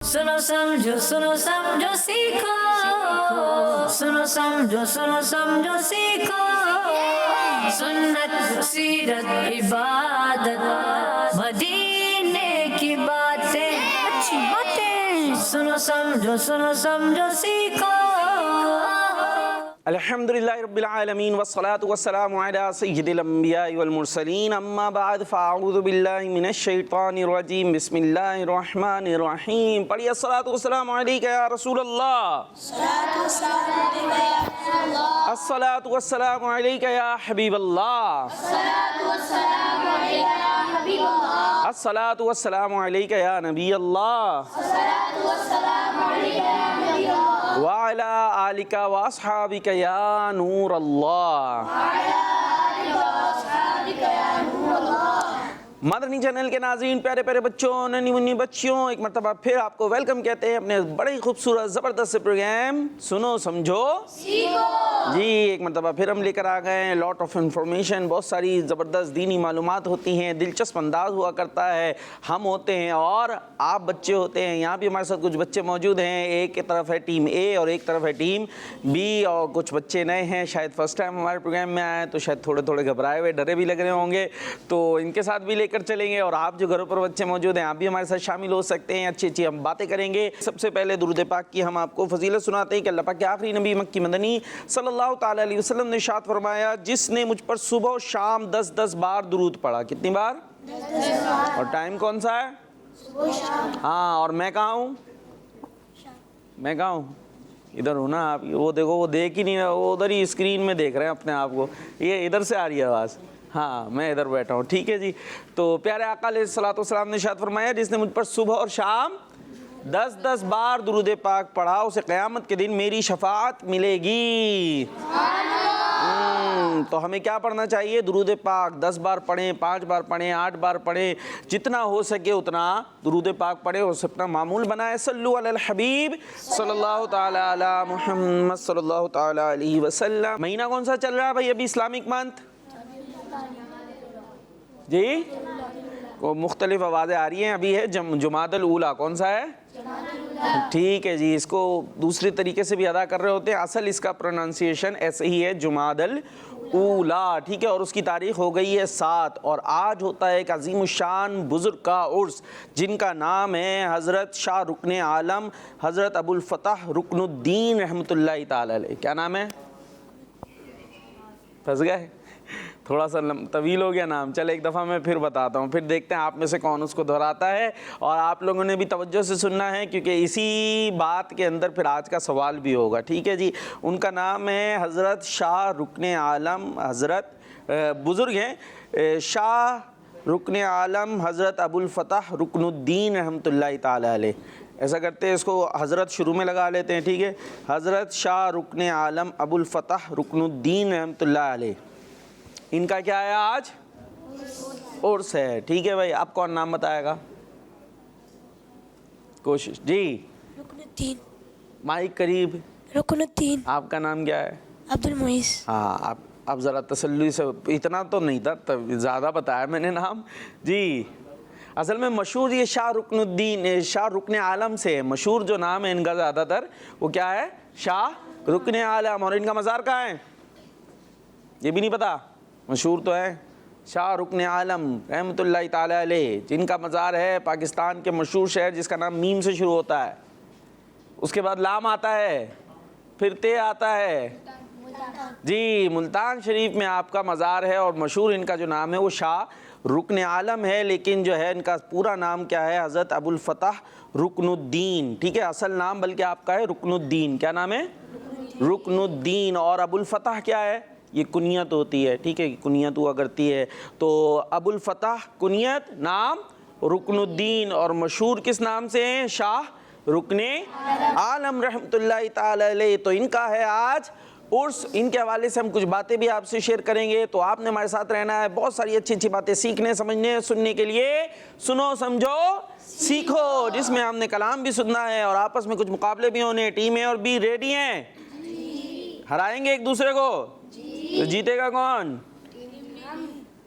सुनो समझो सीखो, सुनो समझो सीखो, सुन्नत सीरत इबादत मदीने की बातें, अच्छी बातें। सुनो समझो सीखो। अल्हम्दुलिल्लाहि रब्बिल आलमीन वस्सलातु वस्सलामु अला सय्यिदिल अंबियाइ वल मुरसलीन अम्मा बाद फ़अऊज़ु बिल्लाहि मिनश शैतानिर रजीम बिस्मिल्लाहिर रहमानिर रहीम। पढ़िए अस्सलातु वस्सलामु अलैका या रसूलल्लाह, अस्सलातु वस्सलामु अलैका या हबीबल्लाह, अस्सलातु वस्सलामु अलैका या नबीयल्लाह व अला आलिका व अस्हाबिका या नूर अल्लाह। मदनी चैनल के नाज़रीन, प्यारे प्यारे बच्चों, नन्ही मुन्नी बच्चियों, एक मरतबा फिर आपको वेलकम कहते हैं अपने बड़े ही खूबसूरत ज़बरदस्त प्रोग्राम सुनो समझो सीखो। जी, एक मरतबा फिर हम लेकर आ गए हैं लॉट ऑफ इन्फॉर्मेशन। बहुत सारी ज़बरदस्त दीनी मालूमात होती हैं, दिलचस्प अंदाज हुआ करता है। हम होते हैं और आप बच्चे होते हैं। यहाँ भी हमारे साथ कुछ बच्चे मौजूद हैं। एक की तरफ है टीम ए और एक तरफ है टीम बी, और कुछ बच्चे नए हैं, शायद फर्स्ट टाइम हमारे प्रोग्राम में आए, तो शायद थोड़े थोड़े घबराए हुए, डरे भी लग रहे होंगे, तो इनके साथ भी कर चलेंगे। और आप जो घरों पर बच्चे मौजूद हैं, आप भी हमारे साथ शामिल हो सकते हैं। अच्छी अच्छी हम बातें करेंगे। सबसे पहले दुरूद पाक की हम आपको फजीलत सुनाते हैं कि अल्लाह पाक के आखिरी नबी मक्की मदनी सल्लल्लाहु ताला अलैहि वसल्लम ने इरशाद फरमाया, जिसने मुझ पर सुबह और शाम 10-10 बार दुरूद पढ़ा। कितनी बार? 10 बार। और टाइम कौन सा है? सुबह शाम। हाँ, और मैं कहाँ हूँ? मैं कहाँ हूँ? इधर हूँ ना आप। वो देखो, वो देख ही नहीं रहा, वो उधर ही स्क्रीन में देख रहे हैं अपने आप को। ये इधर से आ रही है आवाज़। हाँ, मैं इधर बैठा हूँ, ठीक है जी। तो प्यारे आका अलैहिस्सलातु वस्सलाम ने इरशाद फरमाया, जिसने मुझ पर सुबह और शाम 10-10 बार दुरूद पाक पढ़ा, उसे क़यामत के दिन मेरी शफाअत मिलेगी। तो हमें क्या पढ़ना चाहिए? दुरूद पाक 10 बार पढ़ें, 5 बार पढ़ें, 8 बार पढ़ें, जितना हो सके उतना दुरूद पाक पढ़ें और अपना मामूल बनाए। सल्लु अलल हबीब सल्लल्लाहु ताला अला मुहम्मद सल्लल्लाहु ताला अलैहि वसल्लम। महीना कौन सा चल रहा है भाई अभी इस्लामिक मंथ? जी, वो मुख्तलिफ आवाज़ें आ रही हैं। अभी है जुमादल ऊला। कौन सा है? ठीक है जी। इसको दूसरे तरीके से भी अदा कर रहे होते हैं। असल इसका प्रोनाउंसिएशन ऐसे ही है, जुमादल ऊला, ठीक है। और उसकी तारीख हो गई है 7, और आज होता है एक अजीमुशान बुजुर्ग का उर्स, जिनका नाम है हज़रत शाह रुकने आलम हज़रत अबुल फ़तह रुकनुद्दीन रहमतुल्लाहि ताला अलैह। क्या नाम है? फंस गए? थोड़ा सा तवील हो गया नाम। चल एक दफ़ा मैं फिर बताता हूँ, फिर देखते हैं आप में से कौन उसको दोहराता है। और आप लोगों ने भी तवज्जो से सुनना है, क्योंकि इसी बात के अंदर फिर आज का सवाल भी होगा, ठीक है जी। उनका नाम है हज़रत शाह रुकने आलम, हज़रत बुज़ुर्ग हैं शाह रुकने आलम हज़रत अबुल फ़तह रुकनुद्दीन रहमतुल्लाहि ताला अलैह। ऐसा करते हैं, इसको हज़रत शुरू में लगा लेते हैं, ठीक है। हज़रत शाह रुकने आलम अबुल फ़तह रुकनुद्दीन रहमतुल्लाहि अलैह। इनका क्या है आज? उर्स है, ठीक है भाई। अब कौन नाम बताएगा? कोशिश जी। रुकनुद्दीन। माइक करीब। रुकनुद्दीन। आपका नाम क्या है? अब्दुल मुईस। हाँ, आप अब ज़रा तसल्ली से, इतना तो नहीं था, तब ज़्यादा बताया मैंने नाम जी। असल में मशहूर ये शाह रुकनुद्दीन, शाह रुकने आलम से है। मशहूर जो नाम है इनका ज़्यादातर, वो क्या है? शाह रुकने आलम। और इनका मज़ार कहाँ है ये भी नहीं पता? मशहूर तो है शाह रुकने आलम रहमतुल्लाहि ताला अलैह, जिनका मज़ार है पाकिस्तान के मशहूर शहर जिसका नाम मीम से शुरू होता है, उसके बाद लाम आता है, फिर ते आता है जी। मुल्तान शरीफ में आपका मज़ार है, और मशहूर इनका जो नाम है वो शाह रुकने आलम है। लेकिन जो है इनका पूरा नाम क्या है? हज़रत अबुल फ़तह रुकनुद्दीन, ठीक है। असल नाम बल्कि आपका है रुकनुद्दीन। क्या नाम है? रुकनुद्दीन। और अबुल फ़तह क्या है? ये कुनियत होती है, ठीक है, कुनियत हुआ करती है। तो अबुल फ़तह कुनियत, नाम रुकनुद्दीन, और मशहूर किस नाम से हैं? शाह रुकने आलम रहमतुल्लाहि ताला अलैह। तो इनका है आज उर्स। इनके हवाले से हम कुछ बातें भी आपसे शेयर करेंगे, तो आपने हमारे साथ रहना है। बहुत सारी अच्छी अच्छी बातें सीखने, समझने, सुनने के लिए सुनो समझो सीखो, जिसमें हमने कलाम भी सुनना है और आपस में कुछ मुकाबले भी होने। टीम ए और बी रेडी हैं? हराएंगे एक दूसरे को? तो जीतेगा कौन?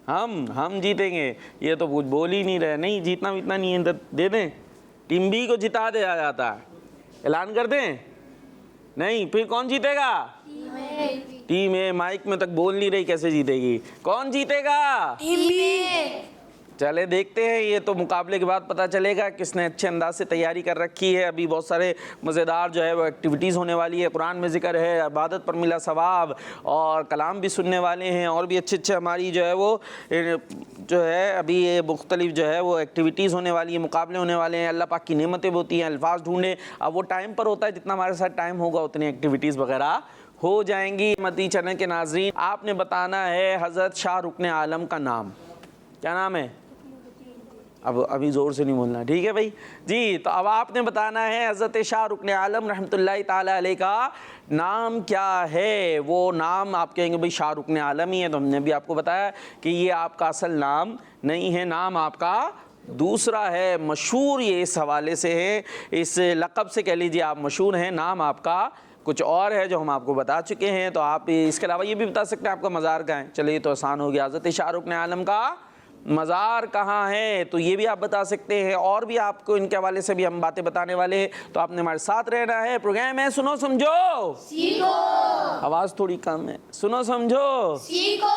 हम जीतेंगे। ये तो कुछ बोल ही नहीं रहे। नहीं, जीतना नहीं है, दे दें। टीम बी को जिता दिया जाता है। ऐलान कर दें? नहीं, फिर कौन जीतेगा? टीम ए। माइक में तक बोल नहीं रही, कैसे जीतेगी? कौन जीतेगा? Team B. चले देखते हैं, ये तो मुकाबले के बाद पता चलेगा किसने अच्छे अंदाज से तैयारी कर रखी है। अभी बहुत सारे मज़ेदार जो है वो एक्टिविटीज़ होने वाली है। कुरान में ज़िक्र है, इबादत पर मिला सवाब, और कलाम भी सुनने वाले हैं, और भी अच्छे हमारी जो है वो जो है अभी ये मुख्तलिफ जो है वो एक्टिविटीज़ होने वाली है, मुकाबले होने वाले हैं। अल्लाह पाक की नेमतें होती हैं, अल्फाज ढूंढें। अब वो टाइम पर होता है, जितना हमारे साथ टाइम होगा उतनी एक्टिविटीज़ वगैरह हो जाएंगी। मदी चैनल के नाज़रीन, आपने बताना है हज़रत शाह रुकन आलम का नाम। क्या नाम है? अब अभी ज़ोर से नहीं बोलना, ठीक है भाई जी। तो अब आपने बताना है हज़रत शाह रुकन आलम रहमतुल्लाहि ताला अलैह का नाम क्या है। वो नाम आप कहेंगे भाई शाह रुकन आलम ही है, तो हमने भी आपको बताया कि ये आपका असल नाम नहीं है, नाम आपका दूसरा है। मशहूर ये इस हवाले से है, इस लक़ब से कह लीजिए आप मशहूर हैं। नाम आपका कुछ और है जो हम आपको बता चुके हैं। तो आप इसके अलावा ये भी बता सकते हैं आपका मज़ार कहाँ है। चलिए, तो आसान हो गया। हज़रत शाह रुकन आलम का मज़ार कहाँ है, तो ये भी आप बता सकते हैं। और भी आपको इनके हवाले से भी हम बातें बताने वाले हैं, तो आपने हमारे साथ रहना है। प्रोग्राम है सुनो समझो सीखो। आवाज़ थोड़ी कम है। सुनो समझो सीखो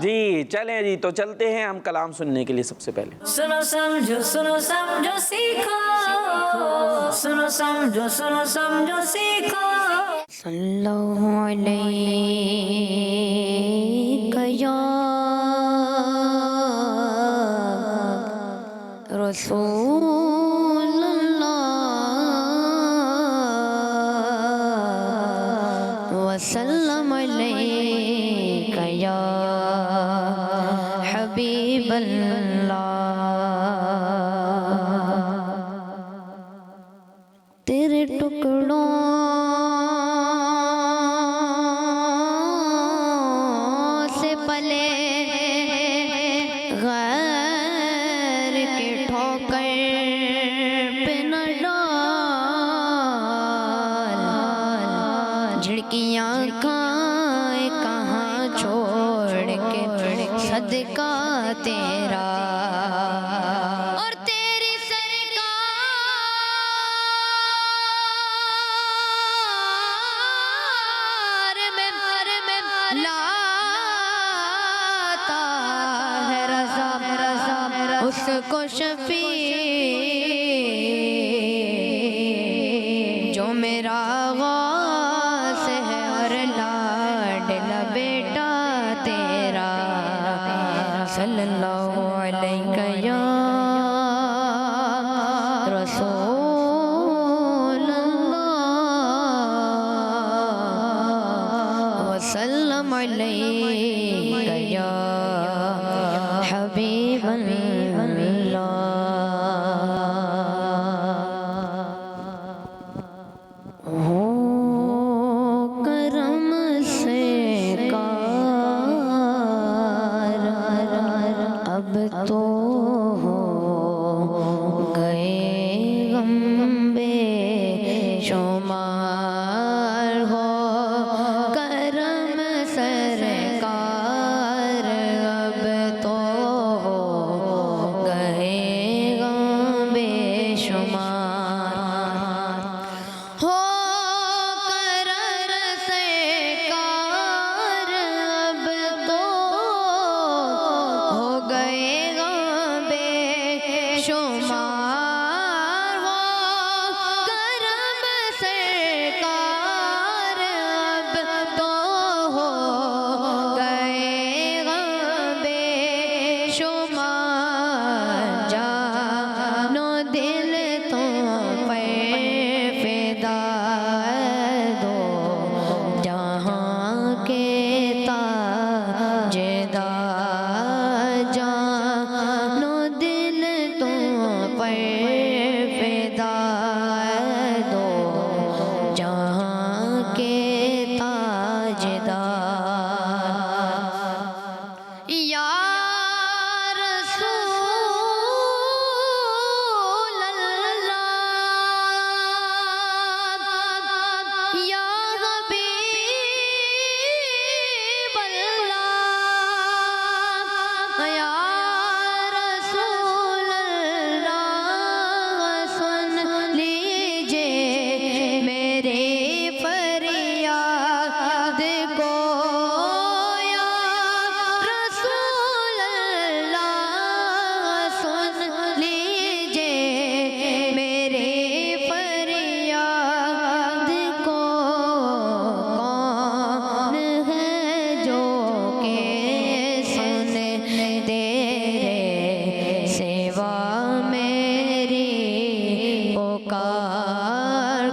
जी। चलें जी, तो चलते हैं हम कलाम सुनने के लिए। सबसे पहले सुनो समझो सीखो, सुनो समझो सीखो। सल्लल्लाहु अलैहि या रसूलुल्लाह वसल्लम अलैका या हबीबल्लाह। तेरे टुकड़ों से पले गैर के ठोकर पे न डाल। झिड़कियाँ खाए कहाँ छोड़ के सदका तेरा, और तेरी सरकार में लाता है रज़ा उसको शफी, जो मेरा गौस है और लाडला बेटा तेरा। सल्लल्लाहु अलैहि या रसूलल्लाह वसल्लम अलैका या हबीबल्लाह। हो करम से कार अब तो हो गए गम बेशुमार। हो करम सरकार अब तो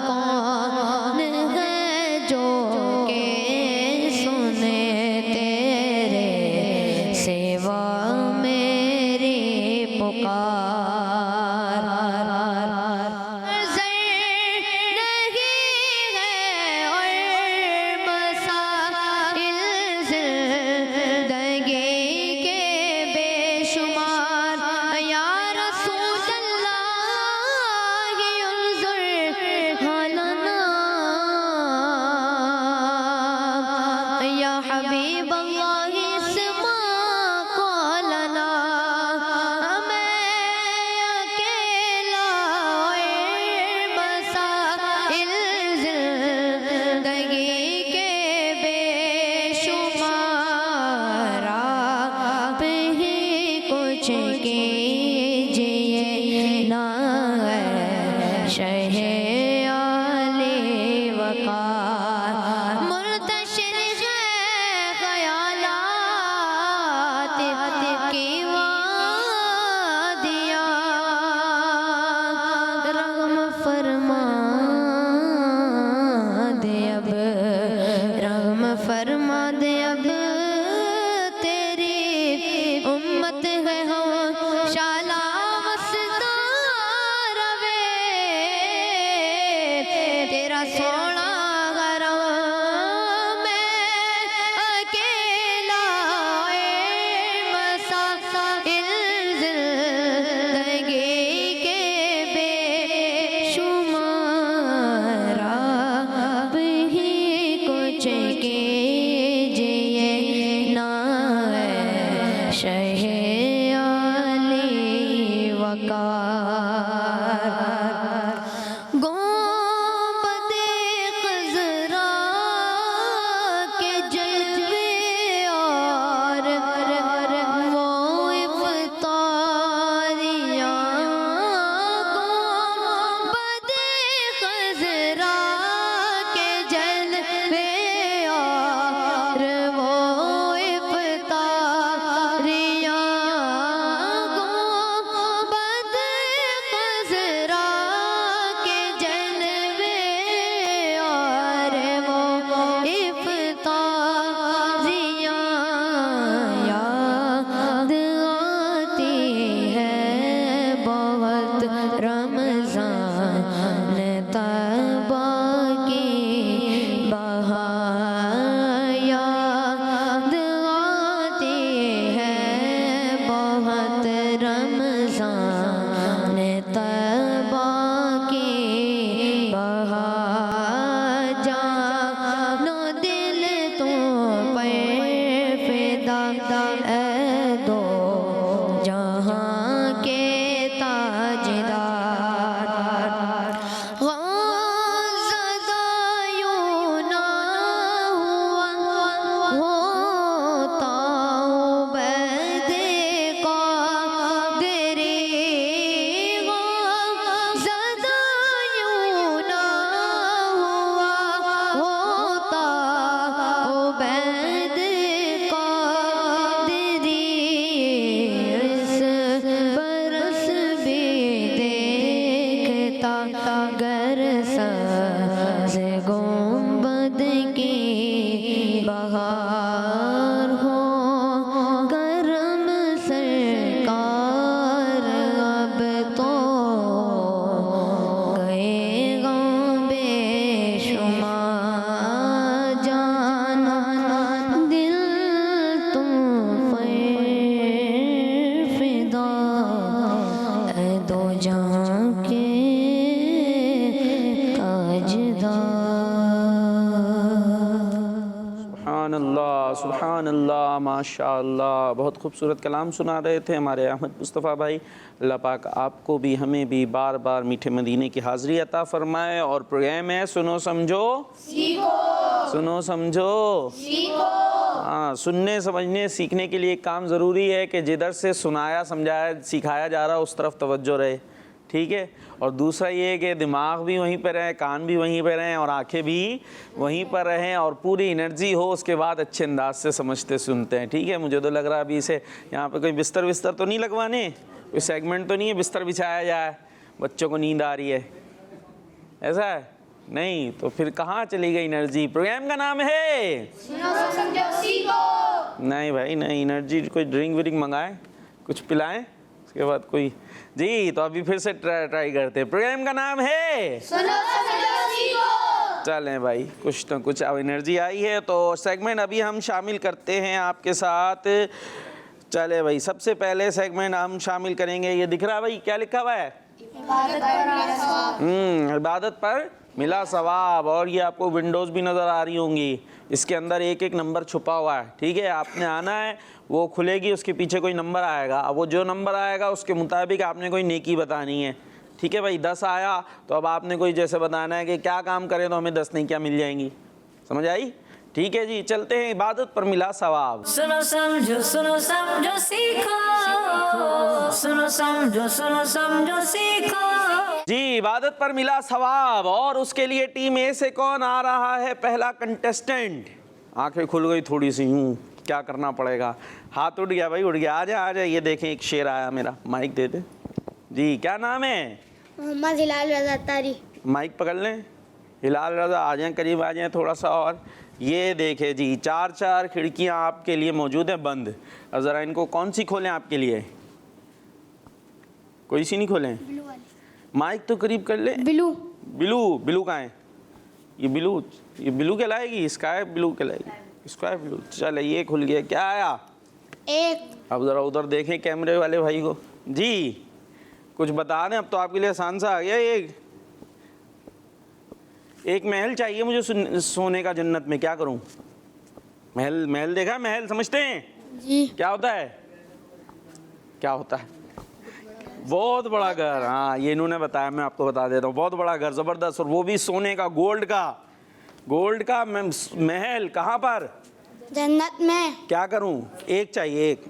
कौन है जो के सुने तेरे सेवा मेरी पुकार। नज़र नहीं है और मसाइल ज़िंदगी के बेशुमार। या रसूल अल्लाह उन्ज़ुर हलना, या हबीब अल्लाह इस्मा क़ौलना। मैं अकेला मसाइल ज़िंदगी के बेशुमार। आप ही कुछ कीजिए ना शहे आले वकार। मुर्तशिर है ख़यालात की वादियाँ, रहम फरमा दे अब, रहम फरमा दे अब। तेरी उम्मत है हम शाला मस्ता रवे, तेरा सोना गरम मैं अकेला मसाइल ज़िंदगी के बेशुमार। आप ही कुछ कीजिए ना शहे आले वकार। गुंबदे ख़ज़रा के जलवे और वो इफ़्तारियाँ। गुंबदे ख़ज़रा के जलवे और वो इफ़्तारियाँ। गुंबद ख़ज़रा के जलवे और वो इफ़्तारियाँ। याद आती है बहुत रमज़ान तबा की बहार। याद आती है बहुत रमज़ान तबा की बहार। जानो दिल तो पर फिदा ए दो जहाँ के ताजदार। ज़दा यूं ना हुआ होता उबैदे क़ादिरी। ज़दा यूं ना हुआ होता उबैदे क़ादिरी। इस बरस भी देखता गर सब्ज़ गुंबद की बहार हो। करम सरकार अब तो गए गाँव बेशुमार। जाना दिल तुम पर फिदा ए दो जहाँ के ताजदार। सुभान अल्लाह, माशाअल्लाह। बहुत खूबसूरत कलाम सुना रहे थे हमारे अहमद मुस्तफ़ा भाई। अल्लाह पाक आपको भी हमें भी बार बार मीठे मदीने की हाज़िरी अता फ़रमाए। और प्रोग्राम है सुनो समझो सीखो, सुनो समझो सीखो। हाँ, सुनने समझने सीखने के लिए एक काम ज़रूरी है कि जिधर से सुनाया समझाया सिखाया जा रहा है उस तरफ तवज्जो रहे, ठीक है। और दूसरा ये कि दिमाग भी वहीं पर रहे, कान भी वहीं पर रहें और आंखें भी वहीं पर रहें और पूरी एनर्जी हो, उसके बाद अच्छे अंदाज से समझते सुनते हैं, ठीक है। मुझे तो लग रहा है अभी इसे यहाँ पे कोई बिस्तर विस्तर तो नहीं लगवाने, कोई सेगमेंट तो नहीं है बिस्तर बिछाया जाए, बच्चों को नींद आ रही है, ऐसा है नहीं, तो फिर कहाँ चली गई एनर्जी? प्रोग्राम का नाम है सुनो समझो सीखो। नहीं भाई नहीं, एनर्जी कोई ड्रिंक व्रिंक मंगाए, कुछ पिलाएं, उसके बाद कोई जी। तो अभी फिर से ट्राई करते हैं। प्रोग्राम का नाम है सुनो समझो सीखो। चलें भाई, कुछ ना कुछ अब एनर्जी आई है तो सेगमेंट अभी हम शामिल करते हैं आपके साथ। चले भाई, सबसे पहले सेगमेंट हम शामिल करेंगे, ये दिख रहा है भाई, क्या लिखा हुआ है? इबादत पर मिला सवाब। और ये आपको विंडोज़ भी नज़र आ रही होंगी, इसके अंदर एक एक नंबर छुपा हुआ है, ठीक है। आपने आना है, वो खुलेगी, उसके पीछे कोई नंबर आएगा, अब वो जो नंबर आएगा उसके मुताबिक आपने कोई नेकी बतानी है, ठीक है भाई। 10 आया तो अब आपने कोई जैसे बताना है कि क्या काम करें तो हमें 10 नेकियां मिल जाएंगी, समझ आई? ठीक है जी, चलते हैं। इबादत पर मिला सवाब। सुनो समझो सीखो, सुनो समझो सीखो। जी, इबादत पर मिला सवाब। और उसके लिए टीम ए से कौन आ रहा है? पहला कंटेस्टेंट। आंखें खुल गई थोड़ी सी, यूं क्या करना पड़ेगा? हाथ उठ गया भाई, उठ गया। आ जा, ये देखें एक शेर आया मेरा, माइक दे दे जी। क्या नाम है? मोहम्मद हिलाल रजा तारी। माइक पकड़ लें। हिलाल रजा, आ जाएं, करीब आ जाएं थोड़ा सा। और ये देखे जी, 4 खिड़कियां आपके लिए मौजूद हैं बंद। और ज़रा इनको कौन सी खोलें आपके लिए? कोई सी नहीं खोलें? माइक तो करीब कर ले। बिलू। बिलू कहाँ है? ये बिलू कहलाएगी, स्काई ब्लू कहलाएगी, स्काई ब्लू। चल, ये खुल गया। क्या आया? एक। अब ज़रा उधर देखें कैमरे वाले भाई को जी, कुछ बता दें। अब तो आपके लिए आसान सा आ गया। एक महल चाहिए मुझे सोने का जन्नत में, क्या करूं? महल देखा? महल समझते हैं जी। क्या होता है? क्या होता है? बहुत बड़ा घर। हाँ, ये इन्होंने बताया, मैं आपको बता देता हूँ। बहुत बड़ा घर, ज़बरदस्त, और वो भी सोने का, गोल्ड का महल। कहाँ पर? जन्नत में। क्या करूं? एक चाहिए, एक।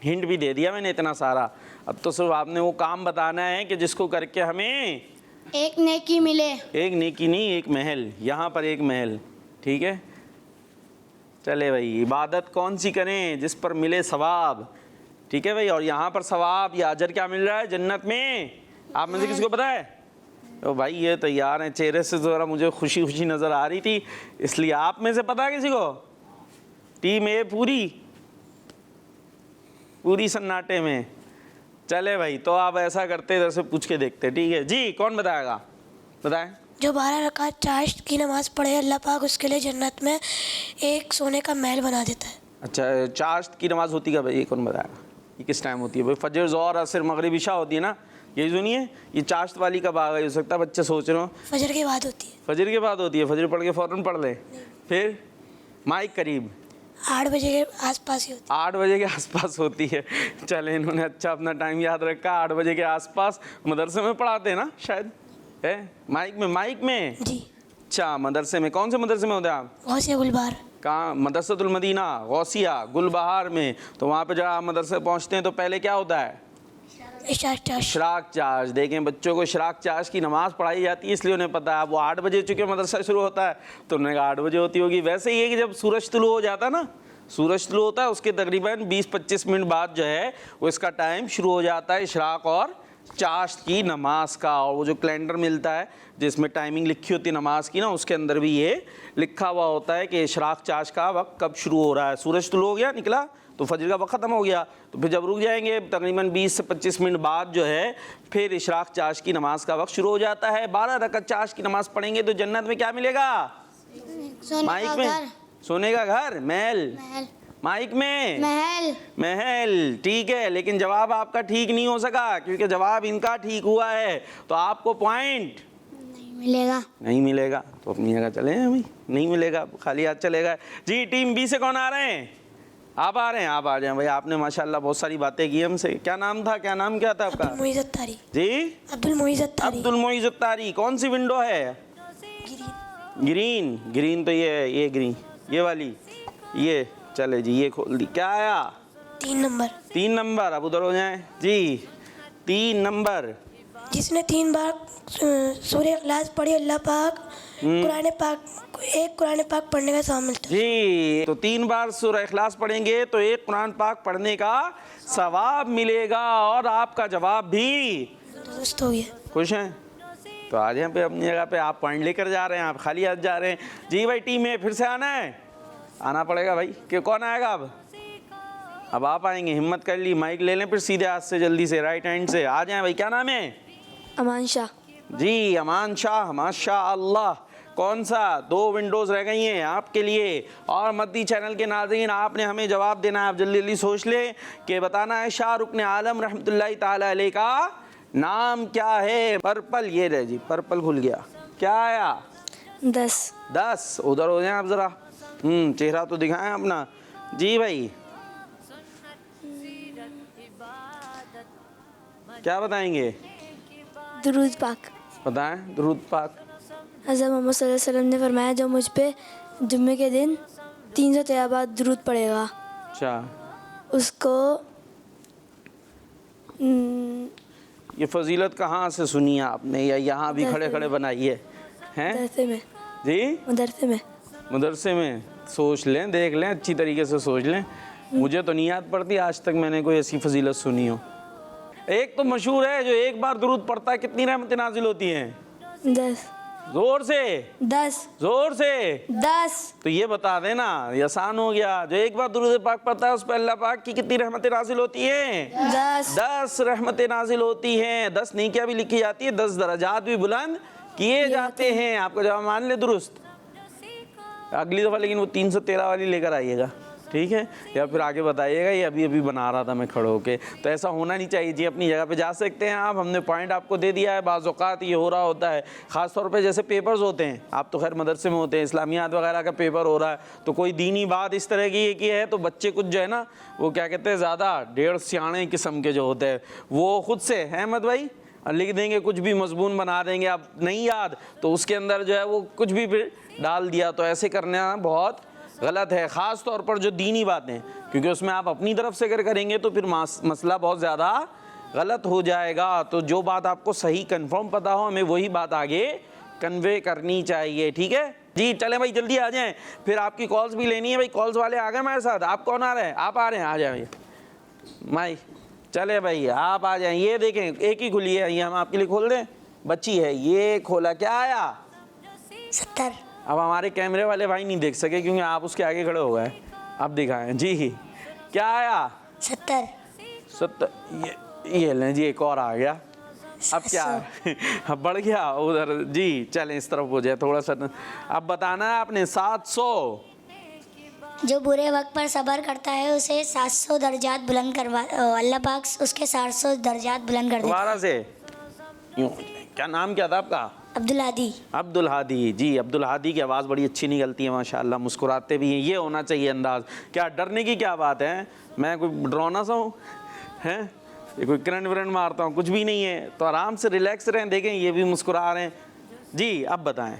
हिंट भी दे दिया मैंने इतना सारा। अब तो सिर्फ आपने वो काम बताना है कि जिसको करके हमें एक नेकी मिले। एक नेकी नहीं, एक महल। यहाँ पर एक महल, ठीक है। चले भाई, इबादत कौन सी करें? जिस पर मिले सवाब, ठीक है भाई। और यहाँ पर सवाब या अजर क्या मिल रहा है जन्नत में? आप में से किसी को पता है? तो भाई ये तैयार हैं, चेहरे से ज़रा मुझे खुशी नज़र आ रही थी, इसलिए आप में से पता है किसी को? टीम ए पूरी सन्नाटे में। चले भाई, तो आप ऐसा करते, इधर से पूछ के देखते, ठीक है जी। कौन बताएगा? बताएं। जो 12 रकात चाश्त की नमाज़ पढ़े, अल्लाह पाक उसके लिए जन्नत में एक सोने का महल बना देता है। अच्छा, चाश्त की नमाज़ होती है भाई? ये कौन बताएगा? ये किस टाइम होती है भाई? फजर, ज़ोहर, असर, मगरिब, इशा होती है ना? ये सुनिए, ये चाश्त वाली कब आ गई? हो सकता है बच्चे सोच रहे हो फजर के बाद होती है। फजर के बाद होती है। फजर पढ़ के फ़ौरन पढ़ ले। फिर माइक करीब 8 बजे के आसपास ही होती 8 बजे के आसपास होती है। चले, इन्होंने अच्छा अपना टाइम याद रखा। 8 बजे के आसपास मदरसे में पढ़ाते हैं ना शायद, है? माइक में है जी। अच्छा, मदरसे में कौन से मदरसे में होते हैं आप? गौसिया गुलबार। कहाँ? मदरसतुल मदीना, गौसिया गुलबहार में। तो वहाँ पे जब आप मदरसे पहुँचते हैं तो पहले क्या होता है? Ishraq charge. देखें, बच्चों को इशराक चार्ज की नमाज़ पढ़ाई जाती है, इसलिए उन्हें पता है। वो 8 बजे चूँकि मदरसा शुरू होता है तो उन्होंने कहा 8 बजे होती होगी। वैसे ही है कि जब सूरज तुलू हो जाता है ना, सूरज तुलू होता है उसके तकरीबन 20-25 मिनट बाद जो है वो इसका टाइम शुरू हो जाता है इशराक और चाश्त की नमाज का। और वो जो कैलेंडर मिलता है जिसमें टाइमिंग लिखी होती है नमाज की ना, उसके अंदर भी ये लिखा हुआ होता है कि इशराक चाश्त का वक्त कब शुरू हो रहा है। सूरज तुलू हो गया, निकला तो फजर का वक्त ख़त्म हो गया, तो फिर जब रुक जाएंगे तकरीबन 20 से 25 मिनट बाद जो है फिर इशराक चाश्त की नमाज का वक्त शुरू हो जाता है। 12 रकात चाश्त की नमाज पढ़ेंगे तो जन्नत में क्या मिलेगा? माइक में सोने का घर, महल। माइक में महल, ठीक है। लेकिन जवाब आपका ठीक नहीं हो सका, क्योंकि जवाब इनका ठीक हुआ है, तो आपको पॉइंट नहीं मिलेगा। तो अपनी जगह चले हैं भाई, नहीं मिलेगा, खाली हाथ चलेगा जी। टीम बी से कौन आ रहे हैं? आप आ रहे हैं, आप आ जाएं भाई। आपने माशाल्लाह बहुत सारी बातें की हमसे। क्या नाम था? क्या नाम क्या था आपका? अब्दुल मुईज़ अत्तारी जी, अब्दुल मुईज़ अत्तारी। कौन सी विंडो है? ग्रीन तो ये ग्रीन, ये वाली, ये। चले जी, ये खोल दी। क्या आया? 3 नंबर। अब उधर हो जाए जी। 3 नंबर। जिसने 3 बार सूरह इखलास पढ़ी, अल्लाह पाक कुरान पाक पढ़ने का सवाब मिलता है जी। तो 3 बार सूरह इखलास पढ़ेंगे तो एक कुरान पाक पढ़ने का सवाब मिलेगा। और आपका जवाब भी दुरुस्त हो गया। खुश हैं? तो आ जाए पे अपनी जगह पे। आप पॉइंट लेकर जा रहे हैं, आप खाली हाथ जा रहे हैं। जी भाई टीम में फिर से आना है, आना पड़ेगा भाई। कि कौन आएगा अब आप आएंगे, हिम्मत कर ली। माइक ले लें फिर सीधे हाथ से, जल्दी से राइट हैंड से आ जाएं भाई। क्या नाम है? अमान शाह। जी अमान शाह, माशाअल्लाह। कौन सा? 2 विंडोज़ रह गई हैं आपके लिए। और मद्दी चैनल के नाज़रीन, आपने हमें जवाब देना है। आप जल्दी जल्दी सोच लें कि बताना है शाह रुकन आलम रहमतुल्लाहि ताला अलैह का नाम क्या है। पर्पल, ये रहे जी, पर्पल खुल गया। क्या आया? 10। उधर हो जाए आप ज़रा, चेहरा तो दिखाएं अपना। जी भाई क्या बताएंगे? दुरूद पाक। बताएं दुरूद पाक। हज़रत मोहम्मद सल्लल्लाहु अलैहि वसल्लम ने फरमाया, जो मुझ पे जुम्मे के दिन 313 बार दुरूद पड़ेगा, अच्छा, उसको ये फजीलत कहाँ से सुनी है आपने, या यहाँ भी खड़े खड़े बनाई है? हैं मदरसे में। जी मदरसे में। मदरसे में। सोच लें, देख लें, अच्छी तरीके से सोच लें। मुझे तो नहीं याद पड़ती आज तक मैंने कोई ऐसी फजीलत सुनी हो। एक तो मशहूर है, जो एक बार दुरूद पढ़ता है कितनी रहमतें नाजिल होती हैं? 10। जोर से 10। जोर से 10। तो ये बता देना, ये आसान हो गया। जो एक बार दुरूद पाक पढ़ता है उस पर अल्लाह पाक की कितनी रहमतें नाजिल होती हैं? 10 रहमतें नाजिल होती हैं। 10 नेकियां भी लिखी जाती है, 10 दर्जात भी बुलंद किए जाते हैं। आपका जवाब मान ले दुरुस्त। अगली दफ़ा लेकिन वो 313 वाली लेकर आइएगा, ठीक है? या फिर आगे बताइएगा, ये अभी अभी बना रहा था मैं खड़े होके। तो ऐसा होना नहीं चाहिए जी। अपनी जगह पे जा सकते हैं आप, हमने पॉइंट आपको दे दिया है। बाज़ औक़ात ये हो रहा होता है, ख़ास तौर पे जैसे पेपर्स होते हैं, आप तो खैर मदरसे में होते हैं, इस्लामियात वगैरह का पेपर हो रहा है, तो कोई दीनी बात इस तरह की है तो बच्चे कुछ जो है ना, वो क्या कहते हैं, ज़्यादा डेढ़ सियाणे किस्म के जो होते हैं, वो ख़ुद से अहमद भाई लिख देंगे, कुछ भी मजमून बना देंगे। अब नहीं याद तो उसके अंदर जो है वो कुछ भी फिर डाल दिया। तो ऐसे करना बहुत गलत है, ख़ास तौर पर जो दीनी बातें, क्योंकि उसमें आप अपनी तरफ से अगर करेंगे तो फिर मसला बहुत ज़्यादा गलत हो जाएगा। तो जो बात आपको सही कंफर्म पता हो, हमें वही बात आगे कन्वे करनी चाहिए, ठीक है जी? चलें भाई जल्दी आ जाएं, फिर आपकी कॉल्स भी लेनी है भाई। कॉल्स वाले आ गए हमारे साथ। आप कौन आ रहे हैं? आप आ रहे हैं, आ जाए भैया माई। चले भाई आप आ जाएं। ये देखें एक ही खुली है, ये हम आपके लिए खोल दें। बच्ची है, ये खोला। क्या आया? 70। अब हमारे कैमरे वाले भाई नहीं देख सके क्योंकि आप उसके आगे खड़े हो गए। अब दिखाएं जी, क्या आया? 70। ये लें जी, एक और आ गया। अब क्या अब बढ़ गया उधर जी। चलें इस तरफ हो जाए थोड़ा सा। अब बताना है आपने 700। जो बुरे वक्त पर सब्र करता है उसे 700 दर्जात बुलंद करवा, अल्लाह पाक उसके 700 दर्जात बुलंद कर देता है। दोबारा से यूं। क्या नाम क्या था आपका? अब्दुल हादी। अब्दुल हादी जी। अब्दुल हादी की आवाज़ बड़ी अच्छी निकलती है माशाल्लाह, मुस्कुराते भी हैं। ये होना चाहिए अंदाज़। क्या डरने की क्या बात है? मैं कोई डरौना सा हूँ हैं? ये कोई करंट वरंट मारता हूँ? कुछ भी नहीं है। तो आराम से रिलैक्स रहें। देखें ये भी मुस्कुरा रहे हैं जी। अब बताएं।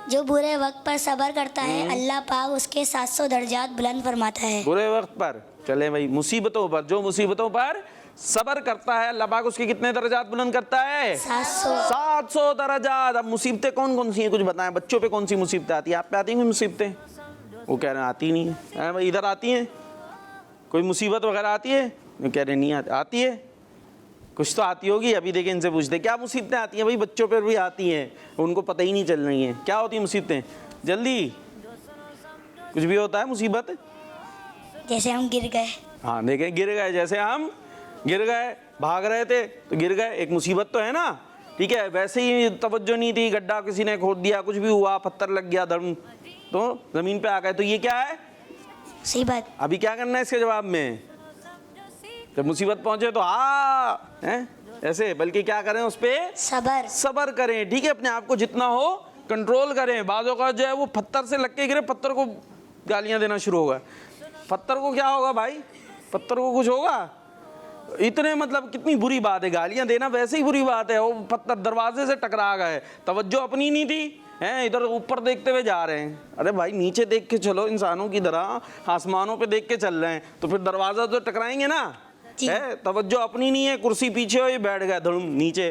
जो बुरे वक्त पर सब्र करता है अल्लाह पाक उसके 700 दर्जात बुलंद फरमाता है। बुरे वक्त पर, चले भाई, मुसीबतों पर, जो मुसीबतों पर सब्र करता है अल्लाह पाक उसके कितने दर्जात बुलंद करता है? 700 दर्जात। अब मुसीबतें कौन कौन सी हैं कुछ बताएं। बच्चों पे कौन सी मुसीबतें आती हैं? आप पे आती हैं कोई मुसीबतें? वो कह रहे हैं आती नहीं है। भाई इधर आती हैं कोई मुसीबत वगैरह आती है? वो कह रहे नहीं आती है। कुछ तो आती होगी। अभी देखें इनसे पूछते क्या मुसीबतें आती हैं। भाई बच्चों पर भी आती हैं, उनको पता ही नहीं चल रही हैं क्या होती हैं मुसीबतें। जल्दी, कुछ भी होता है मुसीबत। जैसे हम गिर गए। हाँ देखें, गिर गए। जैसे हम गिर गए, भाग रहे थे तो गिर गए, एक मुसीबत तो है ना, ठीक है। वैसे ही तवज्जो नहीं थी, गड्ढा किसी ने खोद दिया, कुछ भी हुआ, पत्थर लग गया धर्म, तो ज़मीन पे आ गए, तो ये क्या है? मुसीबत। अभी क्या करना है इसके जवाब में? जब मुसीबत पहुंचे तो हैं ऐसे, बल्कि क्या करें उस पर? सब्र करें, ठीक है। अपने आप को जितना हो कंट्रोल करें। बाज़ों का जो है वो पत्थर से लग के गिरे, पत्थर को गालियाँ देना शुरू होगा। पत्थर को क्या होगा भाई? पत्थर को कुछ होगा? इतने मतलब कितनी बुरी बात है। गालियाँ देना वैसे ही बुरी बात है। वो पत्थर दरवाजे से टकरा गए, तवज्जो अपनी नहीं थी, हैं इधर ऊपर देखते हुए जा रहे हैं। अरे भाई नीचे देख के चलो, इंसानों की तरह आसमानों पे देख के चल रहे हैं, तो फिर दरवाज़ा तो टकराएंगे ना। है तवज्जो अपनी नहीं है, कुर्सी पीछे हो, ये बैठ गया धड़ुम नीचे,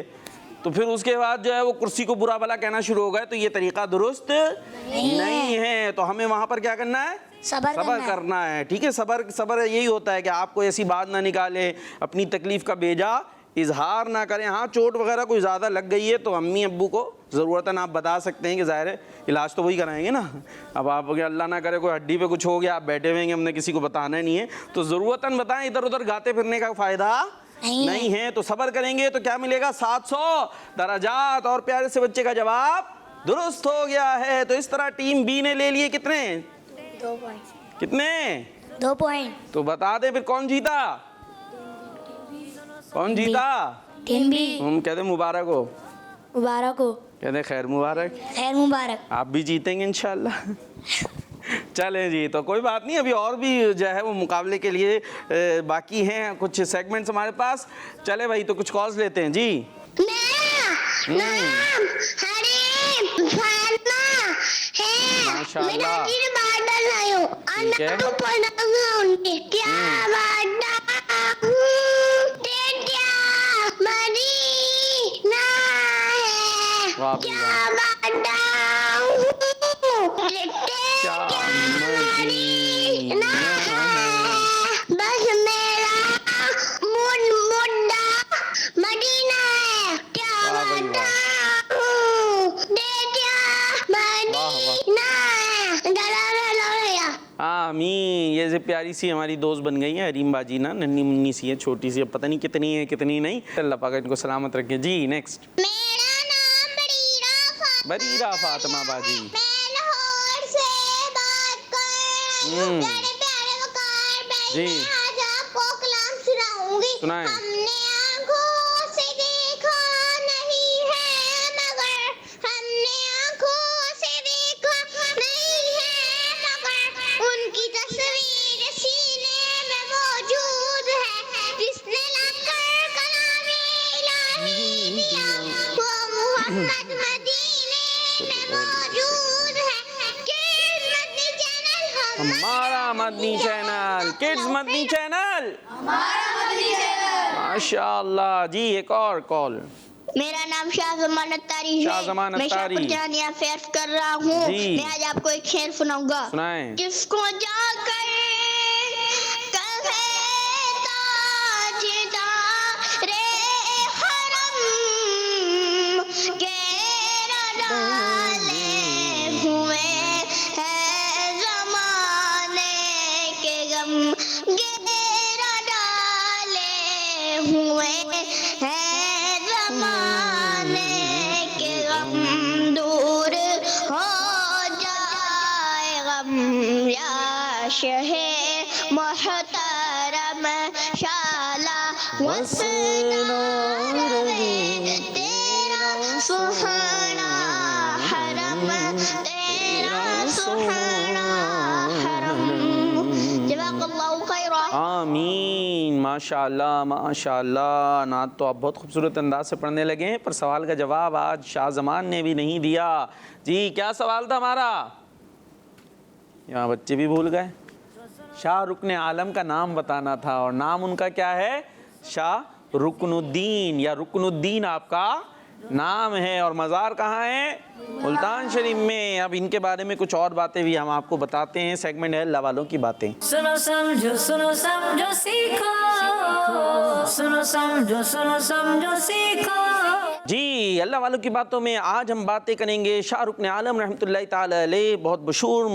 तो फिर उसके बाद जो है वो कुर्सी को बुरा भला कहना शुरू हो गया। तो ये तरीका दुरुस्त नहीं है। तो हमें वहाँ पर क्या करना है? सब्र करना है, ठीक है। सब्र यही होता है कि आपको ऐसी बात ना निकाले, अपनी तकलीफ का बेजा इजहार ना करें। हाँ, चोट वगैरह कोई ज़्यादा लग गई है तो अम्मी अब्बू को ज़रूरतन आप बता सकते हैं कि ज़ाहिर है इलाज तो वही कराएंगे ना। अब आप अल्लाह ना करे कोई हड्डी पे कुछ हो गया, आप बैठे हुए हैं, हमने किसी को बताना नहीं है, तो ज़रूरतन बताएं। इधर उधर गाते फिरने का फ़ायदा नहीं है। तो सब्र करेंगे तो क्या मिलेगा? 700 दराजात। और प्यारे से बच्चे का जवाब दुरुस्त हो गया है। तो इस तरह टीम बी ने ले लिए कितने? 2 पॉइंट। कितने? 2 पॉइंट। तो बता दे फिर कौन जीता? कौन जीता? Team B. हम कहते मुबारक हो। मुबारक हो। कहते खैर मुबारक। खैर मुबारक। आप भी जीतेंगे इंशाल्लाह। चलें जी, तो कोई बात नहीं, अभी और भी जो है वो मुकाबले के लिए बाकी हैं कुछ सेगमेंट्स हमारे पास। चले भाई, तो कुछ कॉल्स लेते हैं जी। माशाल्लाह, ठीक है। वाह भाई बस मेरा मुद्दा मदीना है, क्या बताऊं, बेटिया मदीना है। आमीन। ये से प्यारी सी हमारी दोस्त बन गई है हरीम बाजी ना, नन्ही मुन्नी सी है, छोटी सी, अब पता नहीं कितनी है कितनी नहीं। अल्लाह पाक इनको सलामत रखे जी। नेक्स्ट। मेरा नाम बरीरा फातिमा बाजी। मैं लाहौर से बात कर रही हूँ। प्यारे प्यारे वकार भाई, जी। मैं आज आपको कलाम सुनाऊंगी। सुनाएं। हमने आँखों से देखा नहीं है मगर, हमने आँखों से देखा नहीं है मगर, उनकी तस्वीर सीने में मौजूद है। जिसने लाकर कलामे इलाही दिया, वो मोहम्मद मदीने में मौजूद है। किड्स मदनी चैनल हमारा Madani channel, kids Madani channel, माशाअल्लाह जी। एक और कॉल। मेरा नाम शाहजमान अत्तारी है। शाहजमान मैं अत्तारी। शाहपुर जानिया फेयर कर रहा हूँ। जी। मैं आज आपको एक शेर सुनाऊंगा। सुनाएं। जिसको जाकर कहे ताजदारे हरम, घेरा डाले हुए है ज़माने के गम, घेरा डाले हुए है ज़माने के गम, दूर हो जाए गम या शहे मोहतरम शाला वसना रहे तेरा सुहाना हरम, तेरा सुहाना हरम। जज़ाकल्लाहु खैरा। आमीन। माशाअल्लाह माशाअल्लाह। नात तो आप बहुत खूबसूरत अंदाज से पढ़ने लगे हैं, पर सवाल का जवाब आज शाहजमान ने भी नहीं दिया जी। क्या सवाल था हमारा? यहाँ बच्चे भी भूल गए। शाह रुकन आलम का नाम बताना था, और नाम उनका क्या है? शाह रुकनुद्दीन, या रुकनुद्दीन आपका नाम है। और मज़ार कहाँ है? मुल्तान शरीफ में। अब इनके बारे में कुछ और बातें भी हम आपको बताते हैं। सेगमेंट है अल्लाह वालों की बातें। सुनो समझो सीखो, सुनो समझो सीखो। जी, अल्लाह वालों की बातों में आज हम बातें करेंगे शाह रुकन आलम रहमतुल्लाहि ताला अलैह। बहुत मशहूर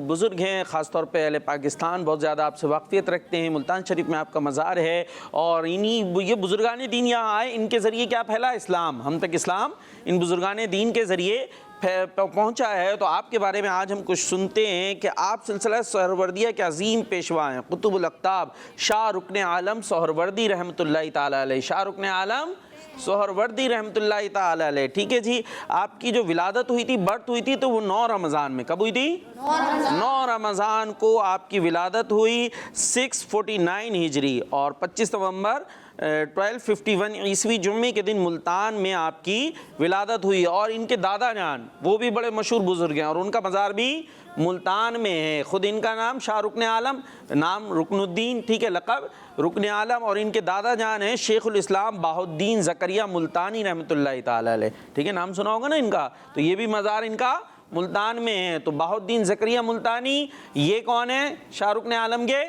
बुज़ुर्ग हैं, ख़ास तौर पे अहले पाकिस्तान बहुत ज़्यादा आपसे वाक़फ़ियत रखते हैं। मुल्तान शरीफ में आपका मज़ार है, और इन्हीं ये बुज़ुर्गान दीन यहाँ आए, इनके ज़रिए क्या फैला? इस्लाम। हम तक इस्लाम इन बुज़ुर्गान दीन के ज़रिए पहुँचा है। तो आपके बारे में आज हम कुछ सुनते हैं कि आप सिलसिला सोहरवर्दिया के अजीम पेशवा हैं, कुतुबुल अक़ताब शाह रुकन आलम सोहरवर्दी रहमतुल्लाहि ताला अलैह। शाह रुकन आलम सोहरवर्दी रहमतुल्लाहि ताला अलैह। ठीक है जी। आपकी जो विलादत हुई थी, बर्थ हुई थी, तो वो 9 रमज़ान में। कब हुई थी? 9 रमज़ान को आपकी विलादत हुई, 649 हिजरी, और 25 नवंबर 1251 ईस्वी जुम्मे के दिन मुल्तान में आपकी विलादत हुई। और इनके दादा जान वो भी बड़े मशहूर बुज़ुर्ग हैं, और उनका मज़ार भी मुल्तान में है। ख़ुद इनका नाम शाह रुकन आलम, नाम रुकनुद्दीन, ठीक है, लक़ब रुकन आलम। और इनके दादा जान हैं शेखुल इस्लाम बाहुद्दीन ज़करिया मुल्तानी रहमतुल्लाहि ताला अलैह। ठीक है, नाम सुना होगा ना इनका। तो ये भी मज़ार इनका मुल्तान में है। तो बाहुद्दीन ज़करिया मुल्तानी, ये कौन है? शाह रुकन आलम के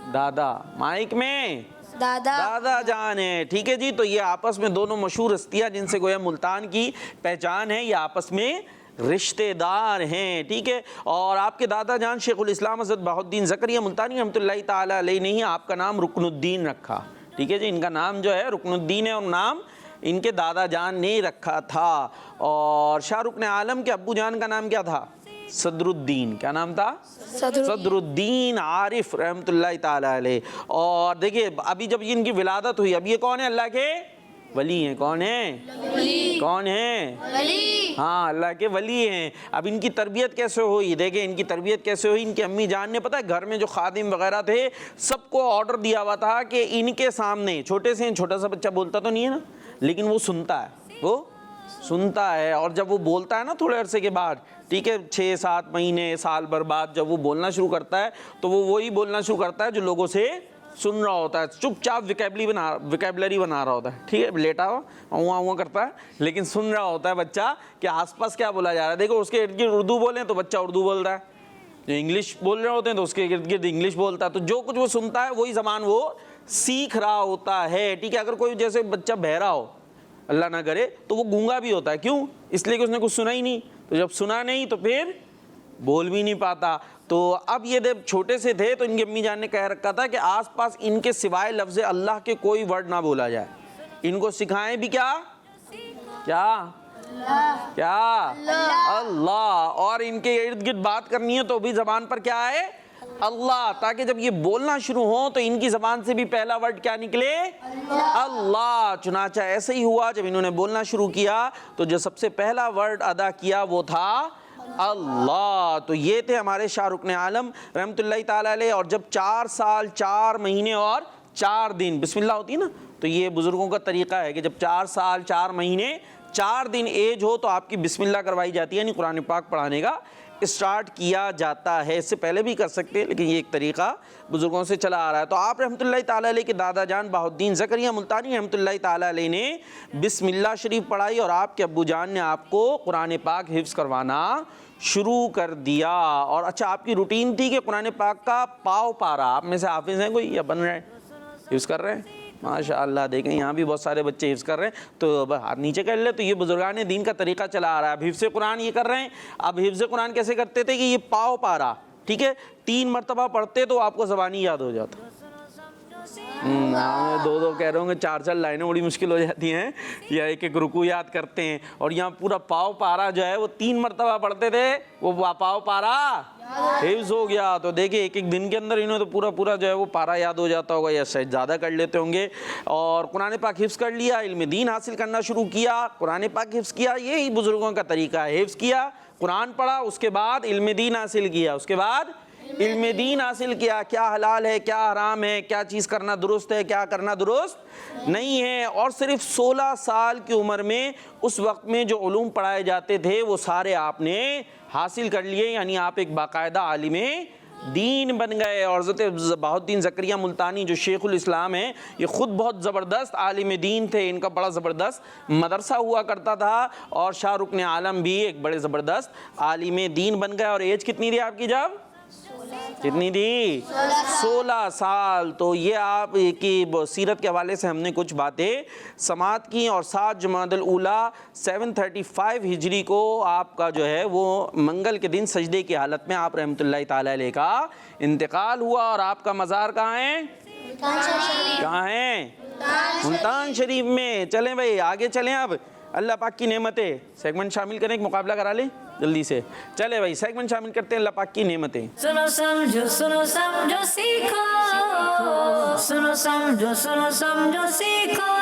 दादा। माइक में दादा जान है। ठीक है जी, तो ये आपस में दोनों मशहूर हस्तियाँ जिनसे गोया मुल्तान की पहचान है, ये आपस में रिश्तेदार हैं। ठीक है, और आपके दादा जान शेखुल इस्लाम हज़रत बहाउद्दीन ज़करिया मुल्तानी रहमतुल्लाहि ताला अलैह ने ही आपका नाम रुकनुद्दीन रखा। ठीक है जी, इनका नाम जो है रुकनुद्दीन है और नाम इनके दादा जान ने रखा था। और शाहरुख ने आलम के अब्बू जान का नाम क्या था? सदरुद्दीन। क्या नाम था? सदरुद्दीन आरिफ रहमतुल्लाहि ताला अलैह। और देखिए अभी जब इनकी विलादत हुई, अब ये कौन है? अल्लाह के वली हैं। कौन है? कौन है? हाँ, अल्लाह के वली हैं। अब इनकी तरबियत कैसे हुई? देखें इनकी तरबियत कैसे हुई। इनकी अम्मी जान ने, पता है, घर में जो खादिम वगैरह थे सबको ऑर्डर दिया हुआ था कि इनके सामने, छोटे से छोटा सा बच्चा बोलता तो नहीं है ना, लेकिन वो सुनता है, वो सुनता है। और जब वो बोलता है ना थोड़े अरसे के बाद, ठीक है, 6-7 महीने साल भर बाद जब वो बोलना शुरू करता है तो वो वही बोलना शुरू करता है जो लोगों से सुन रहा होता है। चुपचाप विकेबलरी बना रहा होता है। ठीक है, लेटा हुआ हुआ करता है, लेकिन सुन रहा होता है बच्चा कि आसपास क्या बोला जा रहा है। देखो उसके इर्द गिर्द उर्दू बोले तो बच्चा उर्दू बोल रहा है, जो इंग्लिश बोल रहे होते हैं तो उसके इर्द गिर्द इंग्लिश बोलता है। तो जो कुछ वो सुनता है वही ज़बान वो सीख रहा होता है। ठीक है, अगर कोई जैसे बच्चा बहरा हो, अल्लाह ना करे, तो वो गूंगा भी होता है। क्यों? इसलिए कि उसने कुछ सुना ही नहीं। तो जब सुना नहीं तो फिर बोल भी नहीं पाता। तो अब ये जब छोटे से थे तो इनकी अम्मी जान ने कह रखा था कि आसपास इनके सिवाय लफ्ज़ अल्लाह के कोई वर्ड ना बोला जाए। इनको सिखाएं भी क्या? क्या? क्या? अल्लाह। और इनके इर्द गिर्द बात करनी है तो भी ज़बान पर क्या है? अल्लाह, ताकि जब ये बोलना शुरू हो तो इनकी ज़बान से भी पहला वर्ड क्या निकले? अल्लाह। चुनाचा ऐसे ही हुआ, जब इन्होंने बोलना शुरू किया तो जो सबसे पहला वर्ड अदा किया वो था अल्लाह। तो ये थे हमारे शाहरुख ने आलम रहमतुल्लाहि ताला अलैह। और जब 4 साल 4 महीने और 4 दिन बिस्मिल्लाह होती है ना, तो ये बुज़ुर्गों का तरीक़ा है कि जब 4 साल 4 महीने 4 दिन एज हो तो आपकी बिस्मिल्लाह करवाई जाती है, यानी कुरान पाक पढ़ाने का स्टार्ट किया जाता है। इससे पहले भी कर सकते हैं, लेकिन ये एक तरीक़ा बुज़ुर्गों से चला आ रहा है। तो आप रहमतुल्लाहि ताला अलैह के दादा जान बहाउद्दीन ज़करिया मुल्तानी रहमतुल्लाहि ताला अलैह ने बिस्मिल्लाह शरीफ पढ़ाई और आपके अब्बू जान ने आपको कुरान पाक हिफ्ज़ करवाना शुरू कर दिया। और अच्छा, आपकी रूटीन थी कि कुरान पाक का पाव पारा, आप में से हाफिज़ हैं कोई या बन रहे हैं, हिफ्ज़ कर रहे हैं? माशाअल्लाह, देखें यहाँ भी बहुत सारे बच्चे हिफ्ज़ कर रहे हैं, तो अब हाथ नीचे कर ले। तो ये बुजुर्गान दीन का तरीका चला आ रहा है। अब हिफ्ज़ कुरान ये कर रहे हैं। अब हिफ्ज़ कुरान कैसे करते थे कि ये पाव पारा, ठीक है, 3 मरतबा पढ़ते तो आपको ज़बानी याद हो जाता। हाँ, 2-2 कह रहे होंगे, 4-4 लाइनें बड़ी मुश्किल हो जाती हैं, या एक रुकू याद करते हैं। और यहाँ पूरा पाव पारा जो है वो 3 मरतबा पढ़ते थे, वो पाव पारा हिफ्ज़ हो गया। तो देखिए एक दिन के अंदर इन्होंने तो पूरा जो है वो पारा याद हो जाता होगा, या शायद ज़्यादा कर लेते होंगे। और कुरान पाक हिफ्ज़ कर लिया, इल्म दीन हासिल करना शुरू किया, कुरान पाक हिफ्ज़ किया। यही बुज़ुर्गों का तरीका है। हिफ्ज़ किया, कुरान पढ़ा, उसके बाद इल्म दीन हासिल किया, उसके बाद इल्म दीन हासिल किया, क्या हलाल है, क्या हराम है, क्या चीज़ करना दुरुस्त है, क्या करना दुरुस्त नहीं है। और सिर्फ 16 साल की उम्र में उस वक्त में जो उलूम पढ़ाए जाते थे वो सारे आपने हासिल कर लिए, यानी आप एक बाकायदा आलिम दीन बन गए। और हज़रत बहाउद्दीन ज़करिया मुल्तानी जो शेखुल इस्लाम है, ये ख़ुद बहुत ज़बरदस्त आलिम दीन थे, इनका बड़ा ज़बरदस्त मदरसा हुआ करता था। और शाहरुख ने आलम भी एक बड़े ज़बरदस्त आलिम दीन बन गए। और एज कितनी थी आपकी जब? कितनी थी? 16 साल। तो ये आप की सीरत के हवाले से हमने कुछ बातें समात की। और 7 जुमादुल ऊला 735 हिजरी को आपका जो है वो मंगल के दिन सजदे की हालत में आप रहमतुल्लाहि ताला अलैह का इंतकाल हुआ। और आपका मज़ार कहाँ है? कहाँ है? मुल्तान शरीफ में। चलें भाई आगे चलें। अब अल्लाह पाक की नेमतें सेगमेंट शामिल करें, एक मुकाबला करा लें जल्दी से। चले भाई सेगमेंट शामिल करते हैं, अल्लाह पाक की नेमतें। सुनो समझो सीखो, सुनो समझो सीखो।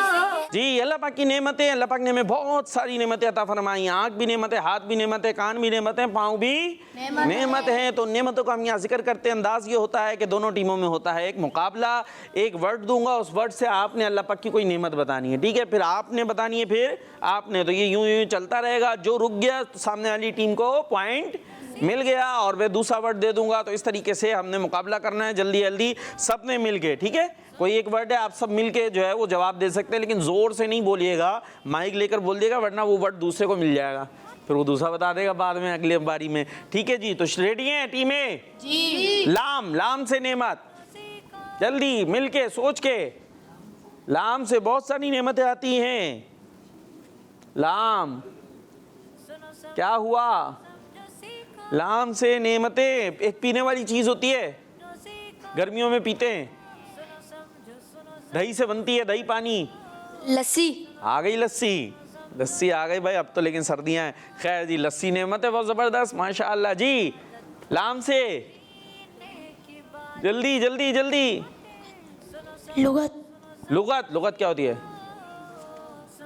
जी, अल्लाह पाक की नेमतें, अल्लाह पाक ने हमें बहुत सारी नेमतें अता फरमाई। आँख भी नेमत है, हाथ भी नेमत है, कान भी नेमत है, पाँव भी नेमत है। तो नेमतों का हम यहाँ जिक्र करते हैं। अंदाज़ ये होता है कि दोनों टीमों में होता है एक मुकाबला। एक वर्ड दूंगा, उस वर्ड से आपने अल्लाह पाक की कोई नेमत बतानी है, ठीक है, फिर आपने बतानी है, फिर आपने। तो ये यूं चलता रहेगा। जो रुक गया तो सामने वाली टीम को पॉइंट मिल गया। और मैं दूसरा वर्ड दे दूंगा। तो इस तरीके से हमने मुकाबला करना है, जल्दी जल्दी सब ने मिल के, ठीक है। कोई एक वर्ड है, आप सब मिल के जो है वो जवाब दे सकते हैं, लेकिन ज़ोर से नहीं बोलिएगा, माइक लेकर बोल दिएगा, वरना वो वर्ड दूसरे को मिल जाएगा, फिर वो दूसरा बता देगा बाद में अगली बारी में, ठीक है जी। तो रेडी हैं टीमें? जी। लाम से नेमत, जल्दी मिल के सोच के लाम से बहुत सारी नेमतें आती हैं। लाम क्या हुआ? लाम से नेमतें, एक पीने वाली चीज होती है, गर्मियों में पीते हैं, दही से बनती है, दही पानी। लस्सी। आ गई लस्सी, लस्सी आ गई भाई, अब तो लेकिन सर्दियां हैं। खैर जी, लस्सी नेमत है बहुत जबरदस्त, माशाअल्लाह जी। लाम से जल्दी जल्दी जल्दी। लुगत। लुगत, लुगत क्या होती है?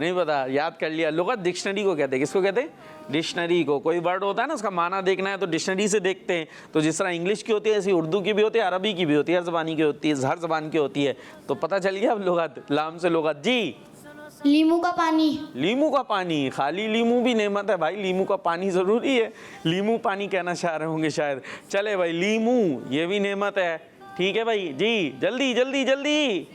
नहीं पता, याद कर लिया। लुगत डिक्शनरी को कहते हैं। किसको कहते हैं? डिक्शनरी को। कोई वर्ड होता है ना, उसका माना देखना है तो डिक्शनरी से देखते हैं। तो जिस तरह इंग्लिश की होती है ऐसी उर्दू की भी होती है, अरबी की भी होती है, हर ज़बानी की होती है, हर ज़बान की होती है। तो पता चल गया अब लुगत, लाम से लुगत जी। लीमू का पानी। लीमू का पानी, खाली लीमू भी नेमत है भाई, लीमू का पानी ज़रूरी है। लीमू पानी कहना चाह रहे होंगे शायद। चले भाई, लीमू ये भी नेमत है। ठीक है भाई जी, जल्दी जल्दी जल्दी।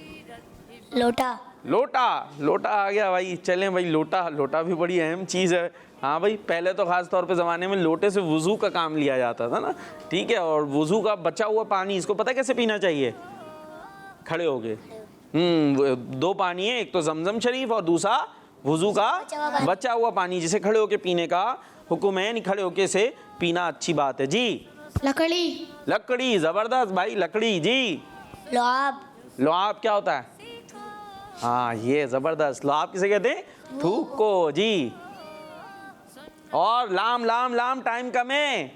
लोटा। लोटा, लोटा आ गया भाई। चलें भाई, लोटा, लोटा भी बड़ी अहम चीज़ है। हाँ भाई, पहले तो ख़ास तौर पे ज़माने में लोटे से वज़ू का काम लिया जाता था ना, ठीक है। और वज़ू का बचा हुआ पानी, इसको पता कैसे पीना चाहिए? खड़े हो गए। दो पानी है, एक तो जमजम शरीफ और दूसरा वज़ू का बचा हुआ पानी, जिसे खड़े होके पीने का हुक्म है। नहीं, खड़े होके से पीना अच्छी बात है जी। लकड़ी। लकड़ी, ज़बरदस्त भाई, लकड़ी जी। लुआब। लुआब क्या होता है? हाँ, ये ज़बरदस्त। लुआब किसे कहते हैं? थूक को जी। और लाम लाम लाम, टाइम कम है।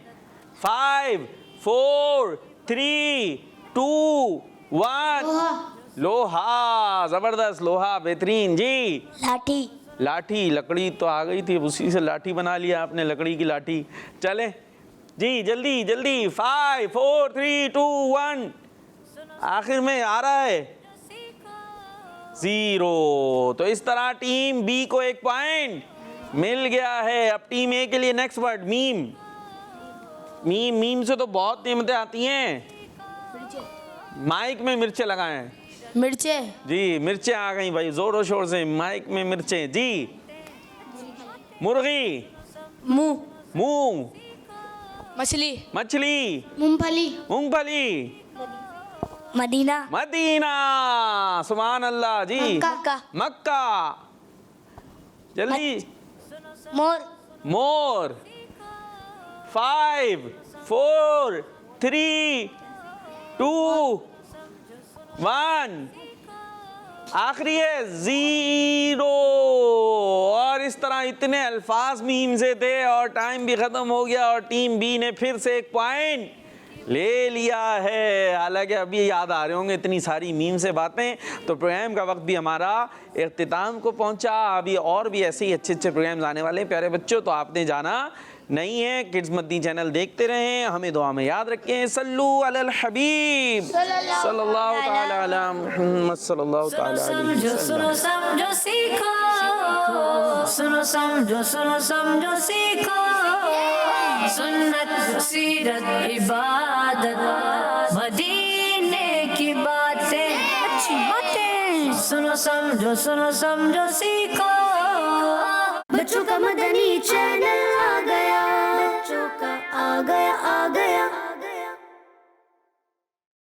5 4 3 2 1। लोहा, जबरदस्त, लोहा बेहतरीन जी। लाठी। लाठी, लकड़ी तो आ गई थी, उसी से लाठी बना लिया आपने, लकड़ी की लाठी। चले जी, जल्दी जल्दी। 5 4 3 2 1। आखिर में आ रहा है 0। तो इस तरह टीम बी को 1 पॉइंट मिल गया है। अब टीम ए के लिए next word meme. Meme, meme से तो बहुत नेमतें आती हैं। माइक में मिर्चे लगाएं। मिर्चे। जी, मिर्चें आ गई भाई, जोरों शोर से माइक में मिर्चें जी। मुर्गी। मुंह। मुंह। मछली। मछली। मूंगफली। मूंगफली। मदीना। मदीना, सुभान अल्लाह जी। मक्का। मक्का। जल्दी। मोर। मोर। 5 4 3 2 1। आखिरी है 0। और इस तरह इतने अल्फाज मीम से थे और टाइम भी ख़त्म हो गया और टीम बी ने फिर से 1 पॉइंट ले लिया है। हालांकि अभी याद आ रहे होंगे इतनी सारी मीम से बातें। तो प्रोग्राम का वक्त भी हमारा इख्तिताम को पहुंचा। अभी और भी ऐसे ही अच्छे अच्छे प्रोग्राम्स आने वाले हैं प्यारे बच्चों, तो आपने जाना नहीं है। किड्स मद्दी चैनल देखते रहें, हमें दुआ में याद रखें। सल्लू अलल हबीब सल्लल्लाहु तआला अला मुहम्मद सल्लल्लाहु तआला अलैहि समझो, वसल्लम। सुनो समझो सीखो, सुनो समझो, सुनो समझो सीखो। सुन्नत सीरत इबादत मदीने की बातें, अच्छी बातें। सुनो समझो, सुनो समझो सीखो। बच्चों का मदनी चैनल आ गया, बच्चों का आ गया, आ गया।